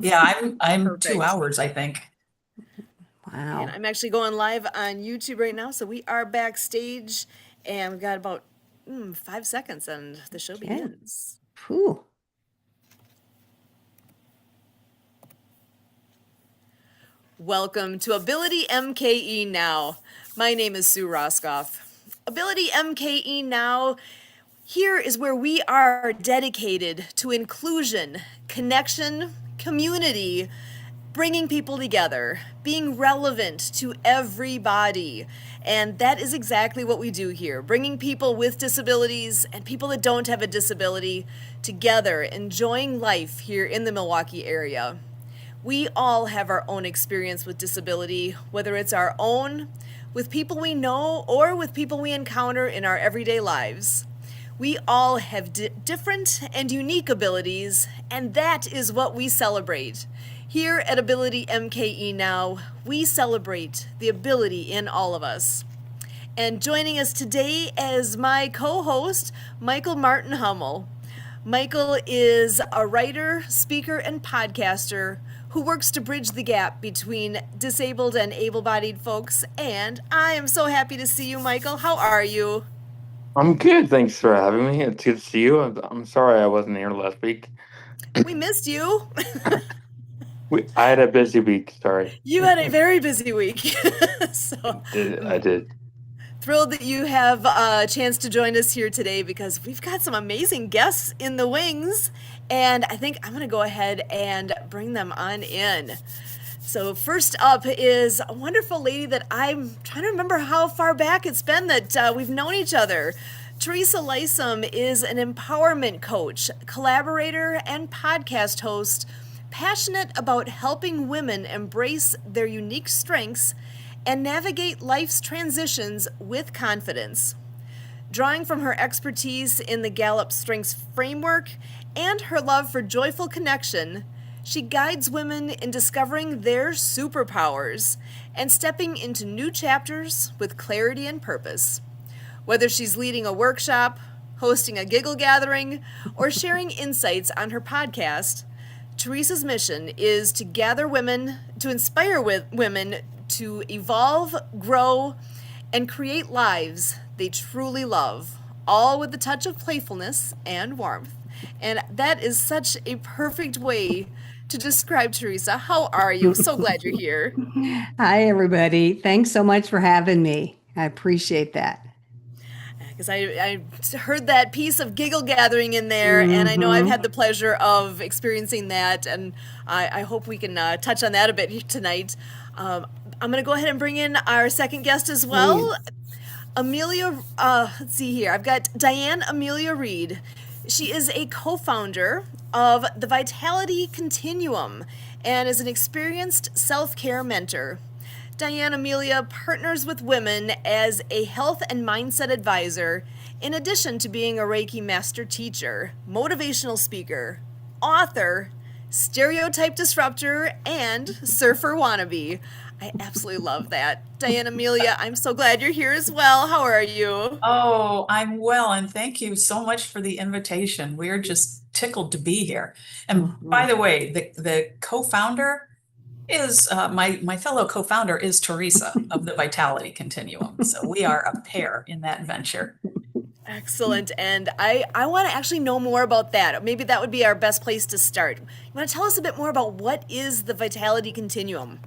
Yeah, I'm two Perfect. hours, I think. And Wow. I'm actually going live on YouTube right now. So we are backstage and we've got about 5 seconds and the show Okay. begins. Whew. Welcome to Ability MKE Now. My name is Sue Roscoff. Ability MKE Now, here is where we are dedicated to inclusion, connection, community, bringing people together, being relevant to everybody. And that is exactly what we do here, bringing people with disabilities and people that don't have a disability together, enjoying life here in the Milwaukee area. We all have our own experience with disability, whether it's our own, with people we know, or with people we encounter in our everyday lives. We all have different and unique abilities, and that is what we celebrate. Here at Ability MKE Now, we celebrate the ability in all of us. And joining us today as my co host, Michael Martin Hummel. Michael is a writer, speaker, and podcaster who works to bridge the gap between disabled and able bodied folks. And I am so happy to see you, Michael. How are you? I'm good. Thanks for having me. It's good to see you. I'm sorry I wasn't here last week. We missed you. I had a busy week. Sorry. You had a very busy week. So I did. thrilled that you have a chance to join us here today because we've got some amazing guests in the wings. And I think I'm going to go ahead and bring them on in. So first up is a wonderful lady that I'm trying to remember how far back it's been that we've known each other. Teresa Lysum is an empowerment coach, collaborator, and podcast host, passionate about helping women embrace their unique strengths and navigate life's transitions with confidence. Drawing from her expertise in the Gallup Strengths Framework and her love for joyful connection, she guides women in discovering their superpowers and stepping into new chapters with clarity and purpose. Whether she's leading a workshop, hosting a giggle gathering, or sharing insights on her podcast, Teresa's mission is to gather women, to inspire women to evolve, grow, and create lives they truly love, all with a touch of playfulness and warmth. And that is such a perfect way to describe Teresa. How are you? So glad you're here. Hi, everybody. Thanks so much for having me. I appreciate that. Because I heard that piece of giggle gathering in there, and I know I've Mm-hmm. had the pleasure of experiencing that, and I hope we can touch on that a bit tonight. I'm going to go ahead and bring in our second guest as well. Please. Amelia, let's see here. I've got Diane Amelia Reed. She is a co-founder of the Vitality Continuum and is an experienced self-care mentor. Diane Amelia partners with women as a health and mindset advisor, in addition to being a Reiki master teacher, motivational speaker, author, stereotype disruptor, and surfer wannabe. I absolutely love that. Diane Amelia, I'm so glad you're here as well. How are you? Oh, I'm well, and thank you so much for the invitation. We're just tickled to be here. And by Mhm. the way, the co-founder is my fellow co-founder is Teresa of the Vitality Continuum. So we are a pair in that venture. Excellent. And I want to actually know more about that. Maybe that would be our best place to start. You want to tell us a bit more about what is the Vitality Continuum?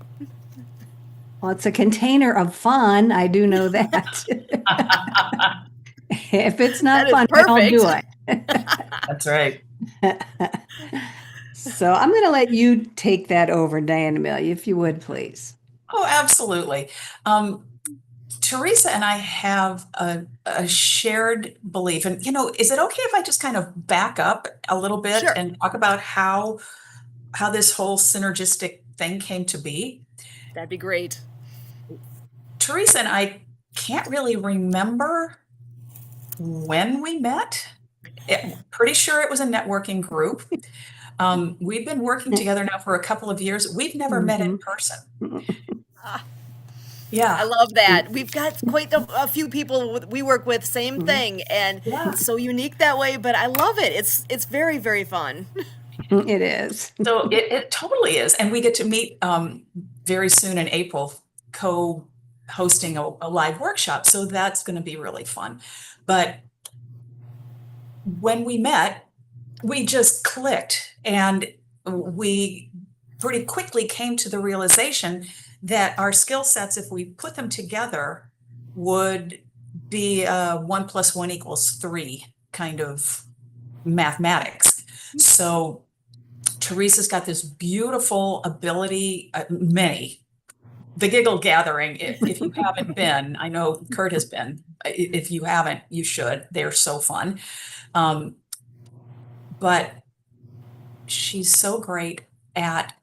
Well, it's a container of fun. I do know that. If it's That not is fun, I don't perfect. do That's right. it. So I'm going to let you take that over, Diane Amelia, if you would, please. Oh, absolutely. Teresa and I have a shared belief. And, is it okay if I just kind of back up a little bit Sure. and talk about how this whole synergistic thing came to be? That'd be great. Teresa and I can't really remember when we met. Pretty sure it was a networking group. We've been working together now for a couple of years. We've never met in Mhm. person. I Yeah. love that. We've got quite a few people we work with, same Mhm. thing, and Yeah. it's so unique that way, but I love it. It's very, very fun. It is. So it totally is. And we get to meet very soon in April, co-hosting a live workshop. So that's going to be really fun. But when we met, we just clicked, and we pretty quickly came to the realization that our skill sets, if we put them together, would be 1 + 1 = 3 kind of mathematics. So Teresa's got this beautiful ability, the Giggle Gathering, if you haven't been, I know Kurt has been. If you haven't, you should. They're so fun. But she's so great at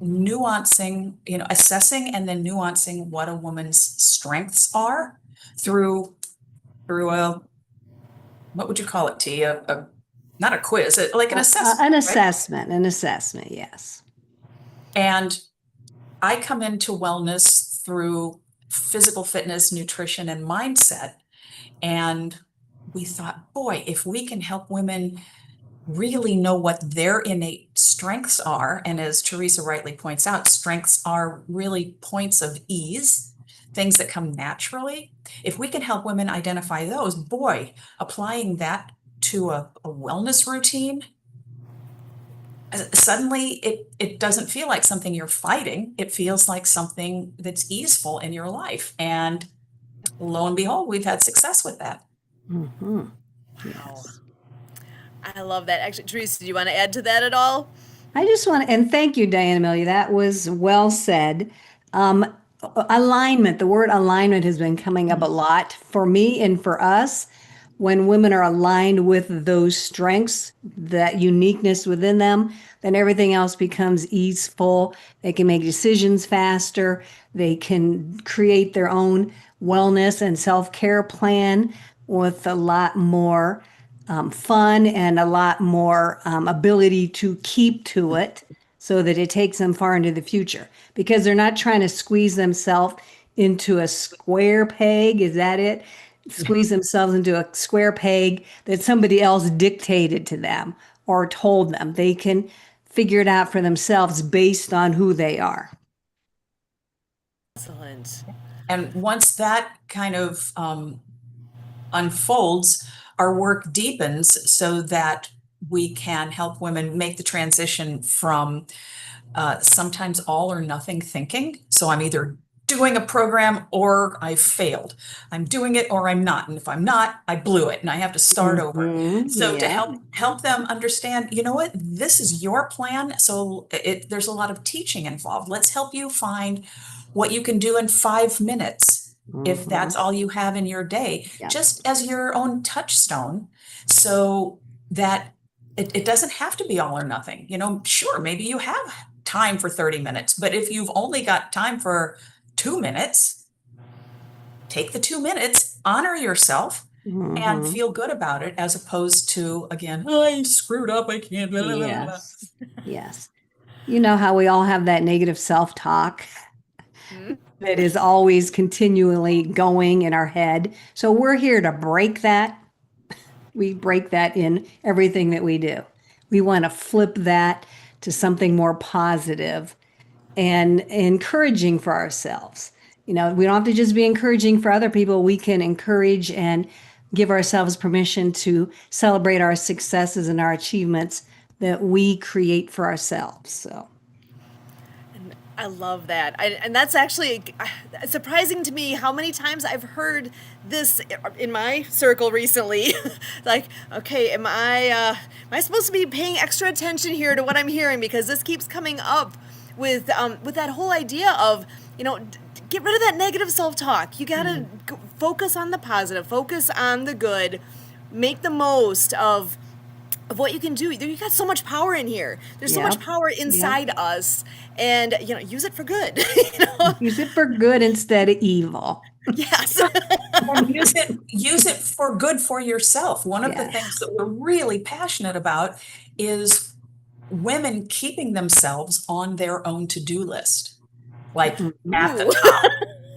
nuancing, assessing and then nuancing what a woman's strengths are through a, what would you call it, T? Not a quiz, like an assessment. An assessment, yes. And I come into wellness through physical fitness, nutrition, and mindset. And we thought, boy, if we can help women really know what their innate strengths are, and as Teresa rightly points out, strengths are really points of ease, things that come naturally. If we can help women identify those, boy, applying that to a wellness routine, suddenly it doesn't feel like something you're fighting. It feels like something that's easeful in your life. And lo and behold, we've had success with that. Mm-hmm. Wow. I love that. Actually, Teresa, do you want to add to that at all? I just want to, and thank you, Diana Amelia. That was well said. Alignment, the word alignment has been coming up a lot for me and for us. When women are aligned with those strengths, that uniqueness within them, then everything else becomes easeful. They can make decisions faster. They can create their own wellness and self-care plan with a lot more fun and a lot more ability to keep to it so that it takes them far into the future, because they're not trying to squeeze themselves into a square peg. Is that it? Squeeze themselves into a square peg that somebody else dictated to them or told them. They can figure it out for themselves based on who they are. Excellent. And once that kind of unfolds, our work deepens so that we can help women make the transition from sometimes all or nothing thinking. So I'm either doing a program or I failed. I'm doing it or I'm not. And if I'm not, I blew it and I have to start over. So to help them understand, you know what, this is your plan. So there's a lot of teaching involved. Let's help you find what you can do in 5 minutes. If that's all you have in your day, just as your own touchstone, so that it doesn't have to be all or nothing. Sure, maybe you have time for 30 minutes, but if you've only got time for 2 minutes, take the 2 minutes, honor yourself, and feel good about it, as opposed to, again, I screwed up, I can't. Blah, blah, blah, blah. Yes. You know how we all have that negative self-talk that is always continually going in our head. So we're here to break that. We break that in everything that we do. We want to flip that to something more positive and encouraging for ourselves. We don't have to just be encouraging for other people. We can encourage and give ourselves permission to celebrate our successes and our achievements that we create for ourselves. So I love that. And that's actually surprising to me how many times I've heard this in my circle recently. Like, okay, am I supposed to be paying extra attention here to what I'm hearing? Because this keeps coming up with that whole idea of, get rid of that negative self-talk. You got to focus on the positive, focus on the good, make the most of what you can do. You got so much power in here. There's so much power inside us, and use it for good. Use it for good instead of evil. Yes. Use it for good for yourself. One of the things that we're really passionate about is women keeping themselves on their own to-do list, like at the top.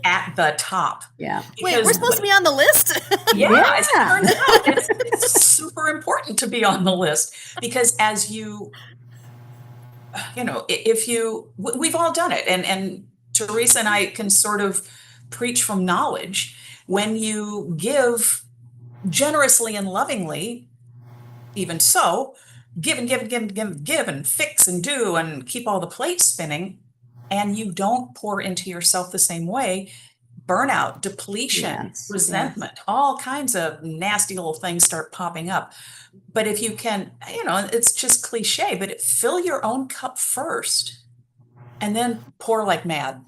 At the top. Yeah. Wait, we're supposed to be on the list? It turns out it's super important to be on the list, because as you if we've all done it, and Teresa and I can sort of preach from knowledge. When you give generously and lovingly, even so, give and give and give and give and give and fix and do and keep all the plates spinning, and you don't pour into yourself the same way, burnout, depletion, Yes, yes. resentment, all kinds of nasty little things start popping up. But if you can, it's just cliche, but fill your own cup first and then pour like mad.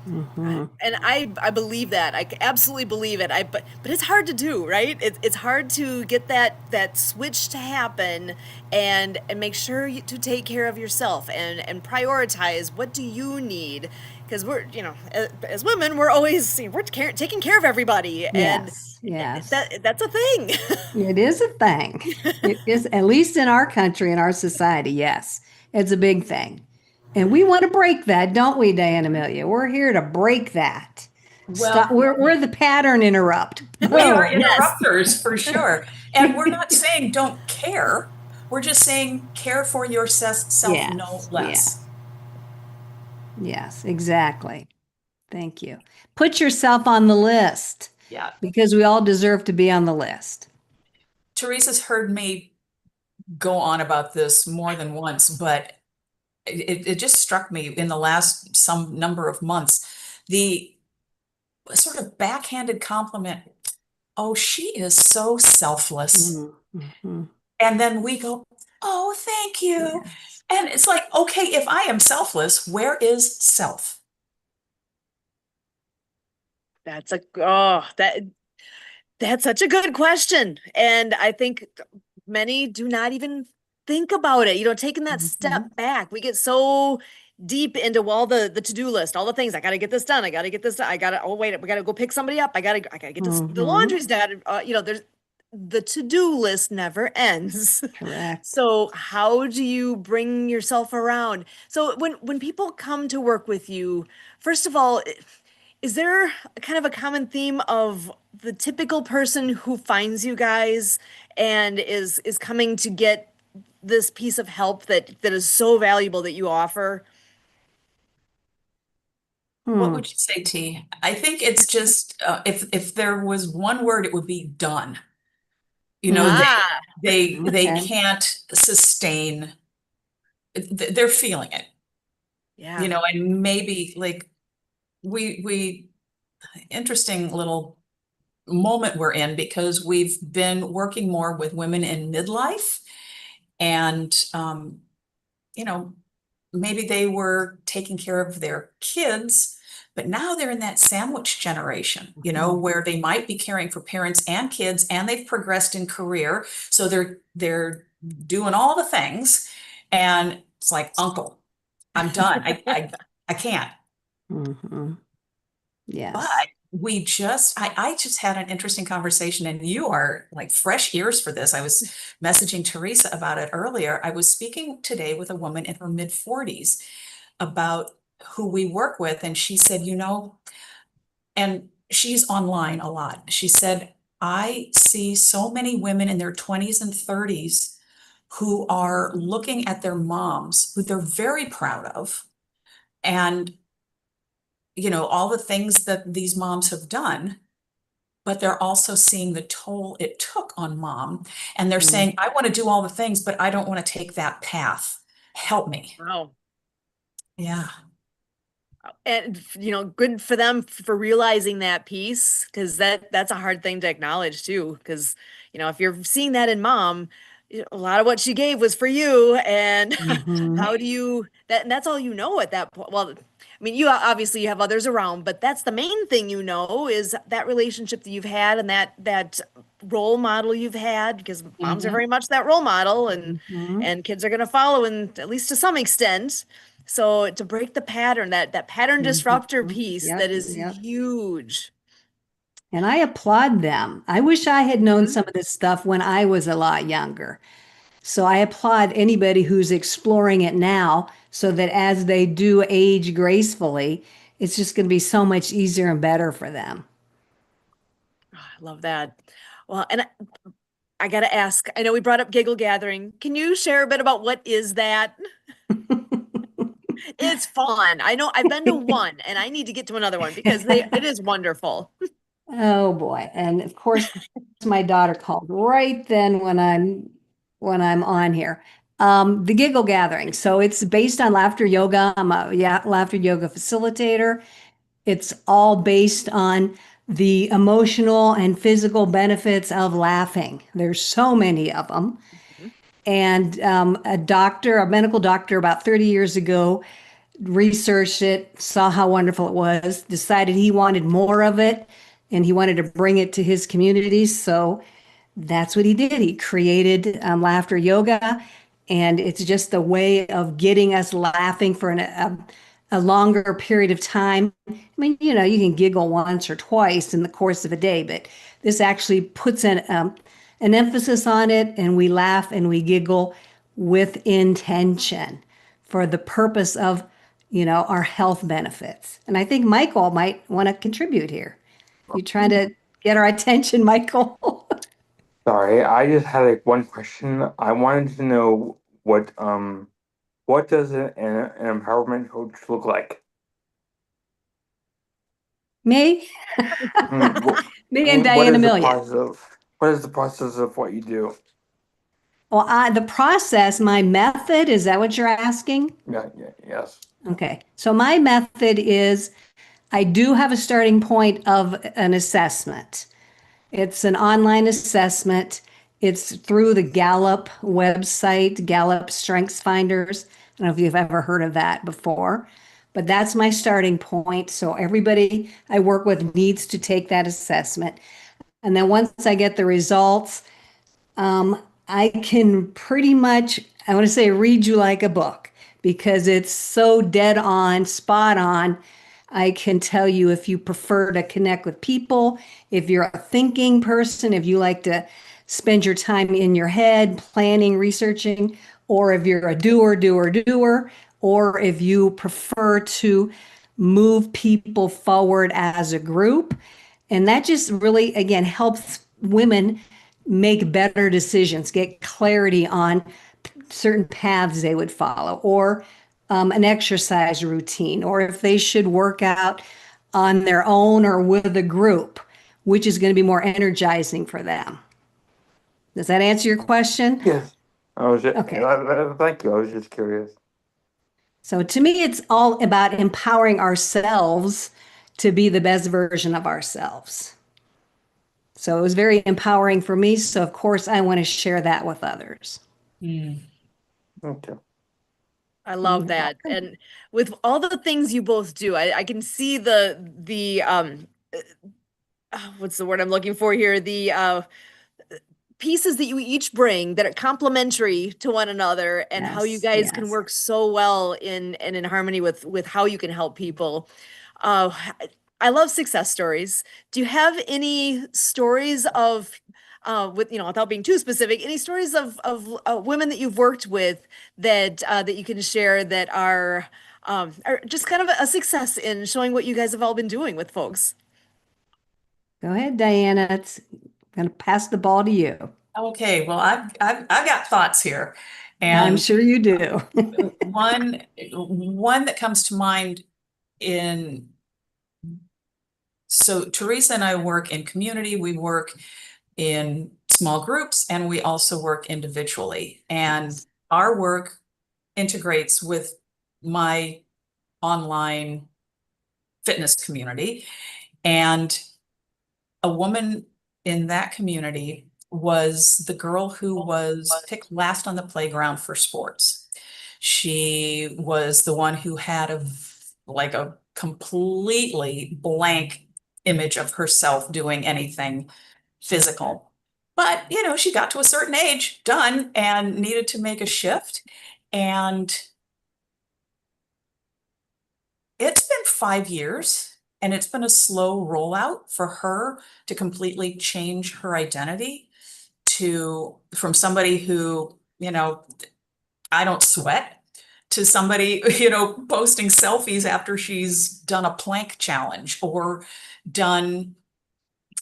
Hmm. And I believe that. I absolutely believe it. But it's hard to do, right? It's hard to get that switch to happen, and make sure to take care of yourself, and prioritize what do you need, because we're, as women, we're always, taking care of everybody, and Yes, yes. that's a thing. It is a thing. It is, at least in our country, in our society, yes. It's a big thing. And we want to break that, don't we, Diane Amelia? We're here to break that. Stop. Well, We're the pattern interrupt. we are Boom. Yes. interrupters for sure. And we're not saying don't care. We're just saying care for yourself no Yes, yes, less. yes, exactly. Thank you. Put yourself on the list Yeah. because we all deserve to be on the list. Teresa's heard me go on about this more than once, but it just struck me in the last some number of months, the sort of backhanded compliment, oh, she is so selfless. Mm-hmm. And then we go, oh, thank you. Yes. And it's like, okay, if I am selfless, where is self? That's a oh that That's such a good question. And I think many do not even think about it. Taking that Mm-hmm. step back. We get so deep into all the to-do list, all the things. I got to get this done. I got to get this done. I got to, oh, wait, we got to go pick somebody up. I got to get this, the Mm-hmm. laundry's done. There's the to-do list never ends. Correct. So how do you bring yourself around? So when people come to work with you, first of all, is there kind of a common theme of the typical person who finds you guys and is coming to get this piece of help that is so valuable that you offer? What Hmm. would you say, T? I think it's just if there was one word, it would be done. You know, Hmm. they Okay. can't sustain. They're feeling it. Yeah. And maybe like we interesting little moment we're in because we've been working more with women in midlife, and you know, maybe they were taking care of their kids, but now they're in that sandwich generation, Mhm. where they might be caring for parents and kids, and they've progressed in career, so they're doing all the things, and it's like, Uncle, I'm done. I can't. Mhm. But Yes. I just had an interesting conversation, and you are like fresh ears for this. I was messaging Teresa about it earlier. I was speaking today with a woman in her mid 40s about who we work with, and she said, and she's online a lot. She said, I see so many women in their 20s and 30s who are looking at their moms, who they're very proud of, and all the things that these moms have done, but they're also seeing the toll it took on mom. And they're Mm. saying, I want to do all the things, but I don't want to take that path. Help me. Wow. Yeah. And good for them for realizing that piece, because that's a hard thing to acknowledge too, because if you're seeing that in mom, a lot of what she gave was for you, and Mhm. how do you that and that's all at that point. Well, I mean, you have others around, but that's the main thing, is that relationship that you've had, and that role model you've had, because moms are Mhm. very much that role model, and Mhm. kids are going to follow, and at least to some extent. So to break the pattern, that pattern disruptor Mhm. piece, Yep, that is yep. huge. And I applaud them. I wish I had known Mhm. some of this stuff when I was a lot younger. So I applaud anybody who's exploring it now so that as they do age gracefully, it's just going to be so much easier and better for them. Oh, I love that. Well, and I gotta ask, I know we brought up giggle gathering. Can you share a bit about what is that? It's fun. I know I've been to one and I need to get to another one because it is wonderful. Oh boy. And of course, my daughter called right then when I'm on here. The Giggle Gathering. So it's based on laughter yoga. I'm a laughter yoga facilitator. It's all based on the emotional and physical benefits of laughing. There's so many of them. And a medical doctor about 30 years ago, researched it, saw how wonderful it was, decided he wanted more of it, and he wanted to bring it to his communities. So that's what he did. He created laughter yoga, and it's just a way of getting us laughing for a longer period of time. I mean, you can giggle once or twice in the course of a day, but this actually puts an emphasis on it, and we laugh and we giggle with intention for the purpose of, our health benefits. And I think Michael might want to contribute here. You trying to get our attention, Michael? Sorry, I just had like one question. I wanted to know what does an empowerment coach look like? Me? What, Me and what Diana is the Million. process of what is the process of what you do? Well, the process, my method, is that what you're asking? Yeah, yeah, yes. Okay. So my method is I do have a starting point of an assessment. It's an online assessment. It's through the Gallup website, Gallup Strengths Finders. I don't know if you've ever heard of that before, but that's my starting point. So everybody I work with needs to take that assessment. And then once I get the results, I can pretty much, I want to say, read you like a book because it's so dead on, spot on. I can tell you if you prefer to connect with people, if you're a thinking person, if you like to spend your time in your head, planning, researching, or if you're a doer, or if you prefer to move people forward as a group. And that just really, again, helps women make better decisions, get clarity on certain paths they would follow, or an exercise routine, or if they should work out on their own or with a group, which is going to be more energizing for them. Does that answer your question? Yes. I was just, Okay. thank you. I was just curious. So to me, it's all about empowering ourselves to be the best version of ourselves. So it was very empowering for me. So, of course, I want to share that with others. Okay. I love You're that. welcome. And with all the things you both do, I can see what's the word I'm looking for here? The pieces that you each bring that are complementary to one another and how you Yes, guys can yes. work so well in harmony with how you can help people. Uh, I love success stories. Do you have any stories of without being too specific, any stories of women that you've worked with that you can share that are just kind of a success in showing what you guys have all been doing with folks? Go ahead, Diana. It's going to pass the ball to you. Okay, well, I've got thoughts here, I'm and sure you do. one that comes to mind in so Teresa and I work in community, we work in small groups, and we also work individually. And our work integrates with my online fitness community. And a woman in that community was the girl who was picked last on the playground for sports. She was the one who had like a completely blank image of herself doing anything physical. But, she got to a certain age, done, and needed to make a shift. And it's been 5 years, and it's been a slow rollout for her to completely change her identity from somebody who, I don't sweat, to somebody, posting selfies after she's done a plank challenge or done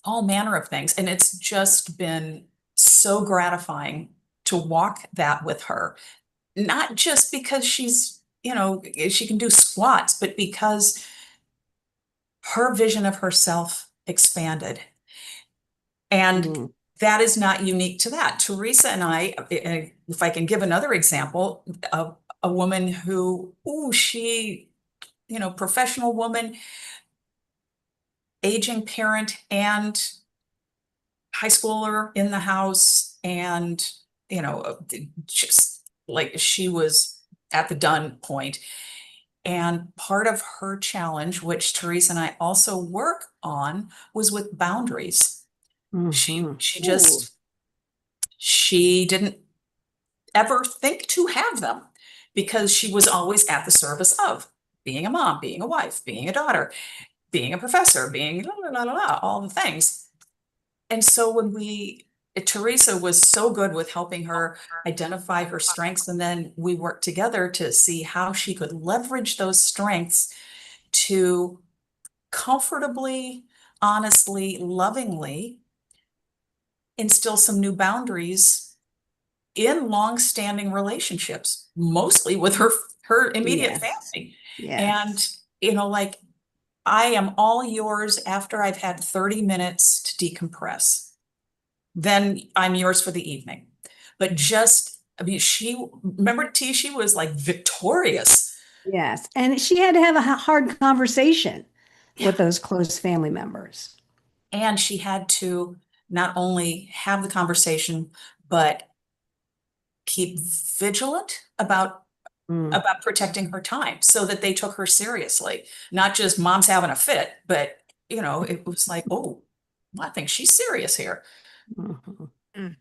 all manner of things. And it's just been so gratifying to walk that with her. Not just because she's, she can do squats, but because her vision of herself expanded. And Mm, that is not unique to that. Teresa and I, if I can give another example of a woman who, she, professional woman, aging parent, and high schooler in the house, and, just like she was at the done point. And part of her challenge, which Teresa and I also work on, was with boundaries. She mhm. she Ooh. just she didn't ever think to have them because she was always at the service of being a mom, being a wife, being a daughter, being a professor, being la la la la, all the things. And so Teresa was so good with helping her identify her strengths, and then we worked together to see how she could leverage those strengths to comfortably, honestly, lovingly instill some new boundaries in long-standing relationships, mostly with her immediate Yes. family. And, Yes. like, I am all yours after I've had 30 minutes to decompress. Then I'm yours for the evening. But I mean, remember T, she was like victorious. Yes. And she had to have a hard conversation Yeah. with those close family members. And she had to not only have the conversation, but keep vigilant Mm, about protecting her time so that they took her seriously. Not just mom's having a fit, but it was like, oh, well, I think she's serious here. mhm. Mm.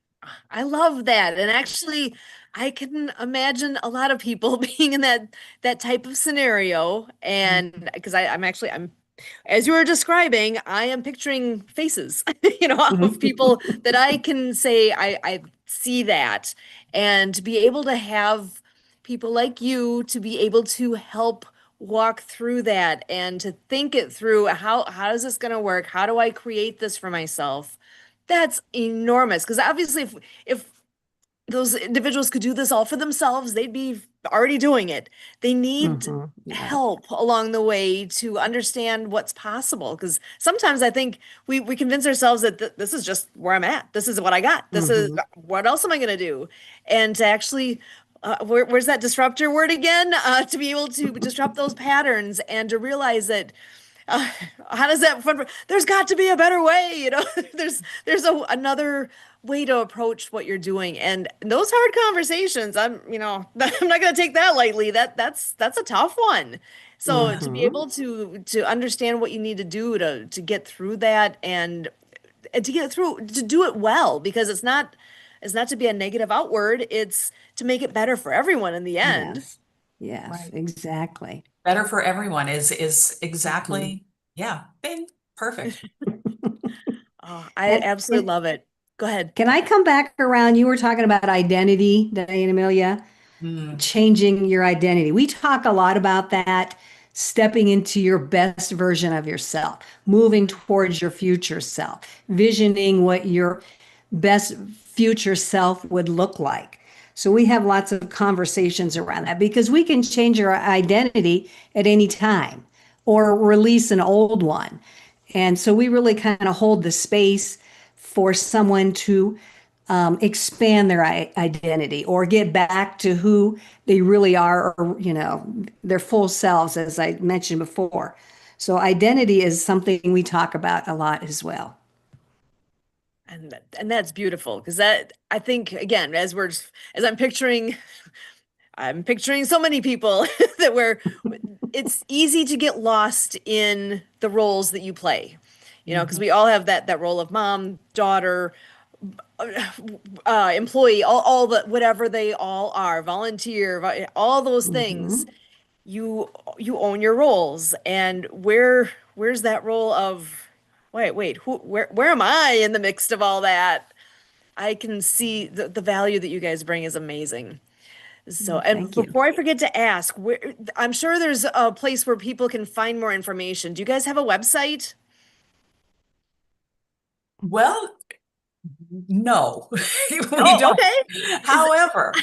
I love that. And actually, I can imagine a lot of people being in that type of scenario. And because I'm as you were describing, I am picturing faces, of people that I can say I see that, and to be able to have people like you to be able to help walk through that and to think it through. How is this going to work? How do I create this for myself? That's enormous because obviously if those individuals could do this all for themselves, they'd be already doing it. They need Yeah. help along the way to understand what's possible. Because sometimes I think we convince ourselves that this is just where I'm at. This is what I got. This is Hmm. what else am I going to do? And to actually, where's that disruptor word again? To be able to disrupt those patterns and to realize that uh, how does that fun? There's got to be a better way, there's another way to approach what you're doing, and those hard conversations, I'm not going to take that lightly. That's a tough one. So to be Hmm. able to understand what you need to do to get through that, and to get through to do it well, because it's not to be a negative outward. It's to make it better for everyone in the end. Yes. Yes, Right. exactly. Better for everyone is Mhm. exactly, yeah, bing, perfect. Oh, I And, absolutely and love it. Go ahead. can I come back around? You were talking about identity, Diane Amelia, Hmm. changing your identity. We talk a lot about that, stepping into your best version of yourself, moving towards your future self, visioning what your best future self would look like. So we have lots of conversations around that because we can change our identity at any time or release an old one. And so we really kind of hold the space for someone to expand their identity or get back to who they really are, or, their full selves, as I mentioned before. So identity is something we talk about a lot as well. And that's beautiful because that, I think, again, as I'm picturing so many people that where it's easy to get lost in the roles that you play. Because Mhm. we all have that role of mom, daughter, employee, all the whatever they all are, volunteer, all those things. Hmm. You own your roles, and where's that role of, wait, where am I in the mix of all that? I can see the value that you guys bring is amazing. So, and Thank you. before I forget to ask, I'm sure there's a place where people can find more information. Do you guys have a website? Well, No, we Oh, don't. okay. However,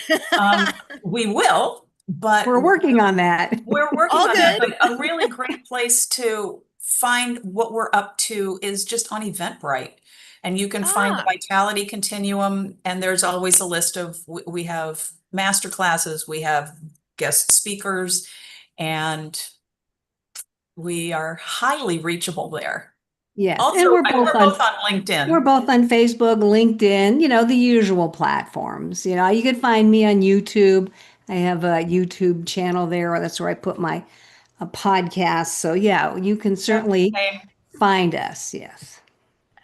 we will, but We're working on that. we're working All on that. good. But a really great place to find what we're up to is just on Eventbrite. And you can find the Ah, Vitality Continuum, and there's always a list of, we have master classes, we have guest speakers, and we are highly reachable there. Yes, Also, and we're both on we're LinkedIn. both on Facebook, LinkedIn, the usual platforms. You could find me on YouTube. I have a YouTube channel there. That's where I put my podcast. So yeah, you can Yep, certainly same. find us. Yes.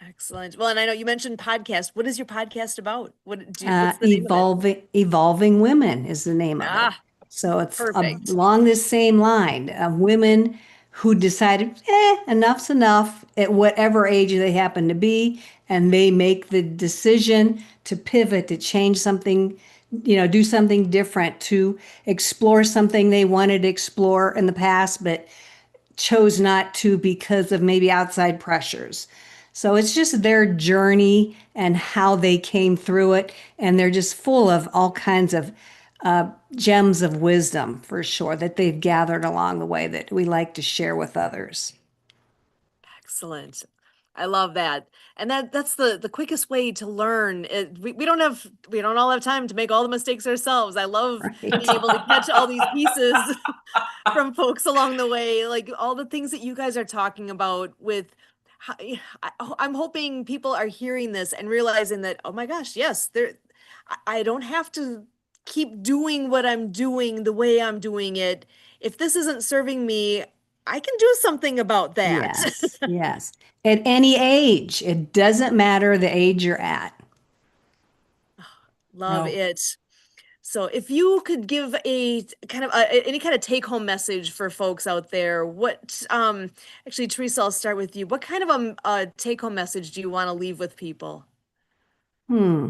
excellent. Well, and I know you mentioned podcast. What is your podcast about? What's the name of it? Evolving Women is the name of it. Ah, So it's perfect. along this same line of women who decided, enough's enough at whatever age they happen to be, and they make the decision to pivot, to change something, do something different, to explore something they wanted to explore in the past, but chose not to because of maybe outside pressures. So it's just their journey and how they came through it. And they're just full of all kinds of gems of wisdom for sure that they've gathered along the way that we like to share with others. Excellent. I love that. And that's the quickest way to learn. We don't all have time to make all the mistakes ourselves. I love Right. being able to catch all these pieces from folks along the way, like all the things that you guys are talking about with I'm hoping people are hearing this and realizing that, oh my gosh, yes, I don't have to keep doing what I'm doing the way I'm doing it. If this isn't serving me, I can do something about that. Yes, yes. At any age, it doesn't matter the age you're at. Love No. it. So if you could give a kind of any kind of take home message for folks out there, actually Teresa, I'll start with you. What kind of a take home message do you want to leave with people? Hmm.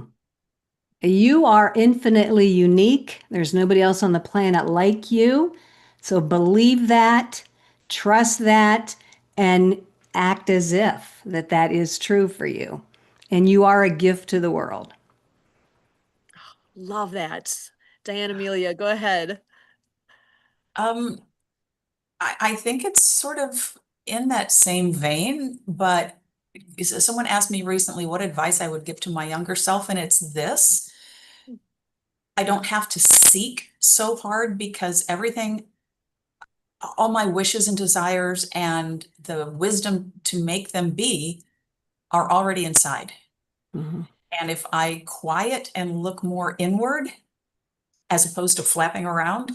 You are infinitely unique. There's nobody else on the planet like you. So believe that, trust that, and act as if that is true for you. And you are a gift to the world. Love that. Diane Amelia, go ahead. Um, I think it's sort of in that same vein, but someone asked me recently what advice I would give to my younger self, and it's this. I don't have to seek so hard because everything, all my wishes and desires and the wisdom to make them be are already inside. Mhm. And if I quiet and look more inward as opposed to flapping around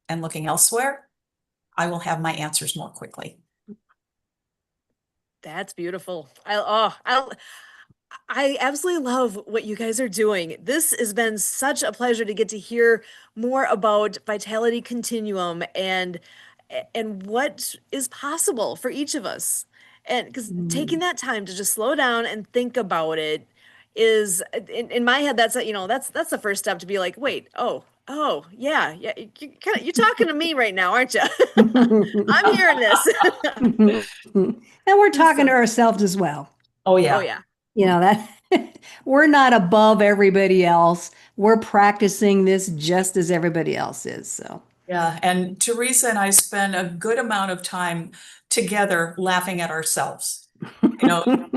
and looking elsewhere, I will have my answers more quickly. That's beautiful. I absolutely love what you guys are doing. This has been such a pleasure to get to hear more about Vitality Continuum and what is possible for each of us. And because taking Mhm. that time to just slow down and think about it is in my head that's the first step to be like, wait, yeah, you're talking to me right now, aren't you? I'm hearing this. And we're talking to So, ourselves as well. Oh, oh yeah. yeah. That we're not above everybody else. We're practicing this just as everybody else is. So, Yeah, and Teresa and I spend a good amount of time together laughing at ourselves. You know, and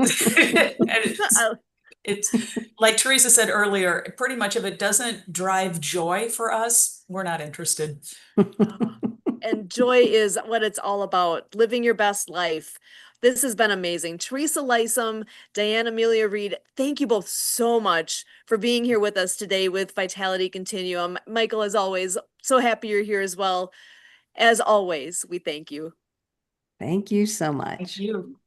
it's like Teresa said earlier, pretty much if it doesn't drive joy for us, we're not interested. Oh, and joy is what it's all about, living your best life. This has been amazing. Teresa Lysum, Diane Amelia Reed, thank you both so much for being here with us today with Vitality Continuum. Michael, as always, so happy you're here as well. As always, we thank you. thank you so Thank much. you.